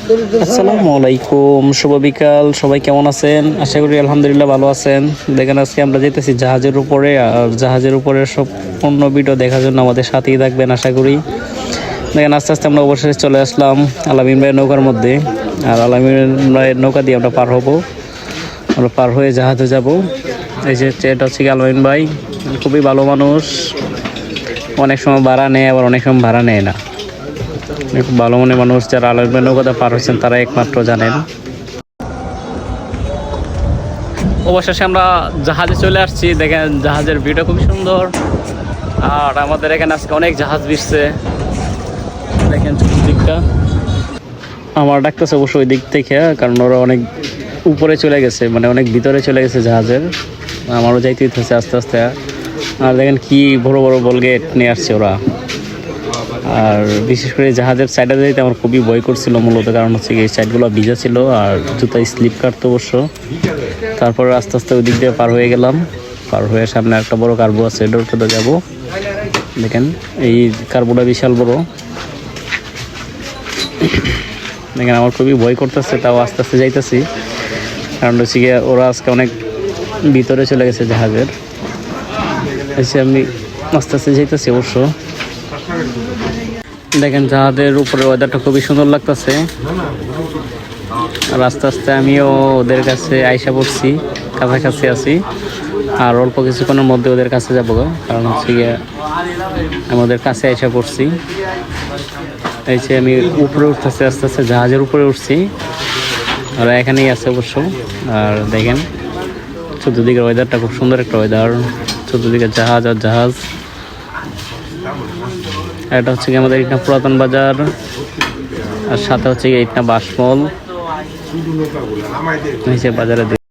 আসসালামু আলাইকুম, শুভ বিকাল। সবাই কেমন আছেন? আশা করি আলহামদুলিল্লাহ ভালো আছেন। দেখেন আজকে আমরা যেতেছি জাহাজের উপরে, আর জাহাজের উপরে সম্পূর্ণ ভিডিও দেখার জন্য আমাদের সাথেই থাকবেন আশা করি। দেখেন আস্তে আস্তে আমরা অবশেষে চলে আসলাম আলামিন ভাইয়ের নৌকার মধ্যে। আর আলামিন ভাইয়ের নৌকা দিয়ে আমরা পার হব, আমরা পার হয়ে জাহাজে যাব। এই যে এটা হচ্ছে কি আলামিন ভাই, খুবই ভালো মানুষ। অনেক সময় ভাড়া নেয়, আবার অনেক সময় ভাড়া নেয় না। খুব ভালো মনে মানুষ। যারা আলামিন নৌকাতে পার হয়েছেন তারা একমাত্র জানেন। অবশেষে আমরা জাহাজে চলে আসছি। দেখেন জাহাজের ভিউটা খুবই সুন্দর। আর আমাদের এখানে আজকে অনেক জাহাজ ভিড়ছে, দেখেন চতুর্দিকটা। আমার ডাকতেছে অবশ্য ওই দিক থেকে, কারণ ওরা অনেক উপরে চলে গেছে, মানে অনেক ভিতরে চলে গেছে জাহাজের। আমারও যাইতে হচ্ছে আস্তে আস্তে। আর দেখেন কি বড় বড় বল গেট নিয়ে আসছে ওরা। আর বিশেষ করে জাহাজের সাইডে যাইতে আমার খুবই ভয় করছিল মূলত, কারণ হচ্ছে কি এই সাইডগুলো ভিজা ছিল আর জুতায় স্লিপ কাটতো অবশ্য। তারপরে আস্তে আস্তে ওই দিক দিয়ে পার হয়ে গেলাম। পার হয়ে সামনে একটা বড় কার্গো আছে, এটার উপরে যাবো। দেখেন এই কার্গোটা বিশাল বড়। দেখেন আমার খুবই ভয় করতেছে, তাও আস্তে আস্তে যাইতেছি, কারণ হচ্ছে গিয়ে ওরা আজকে অনেক ভিতরে চলে গেছে জাহাজের। এসে আমি আস্তে আস্তে যাইতেছি অবশ্য। দেখেন জাহাজের উপরে ওয়েদারটা খুবই সুন্দর লাগতেছে। আর আস্তে আস্তে আমিও ওদের কাছে আইসা পড়ছি, কাছাকাছি আছি। আর অল্প কিছুক্ষণের মধ্যে ওদের কাছে যাবো, কারণ হচ্ছে গিয়ে আমাদের কাছে আইসা পড়ছি। এই যে আমি উপরে উঠতেছি, আস্তে আস্তে জাহাজের উপরে উঠছি। ওরা এখানেই আছে অবশ্য। আর দেখেন চতুর্দিকের ওয়েদারটা খুব সুন্দর একটা ওয়েদার। চতুর্দিকে জাহাজ আর জাহাজ। এটা হচ্ছে কি আমাদের ইটনা পুরাতন বাজার, আর সাথে হচ্ছে কি ইটনা বাসমল। বাজারে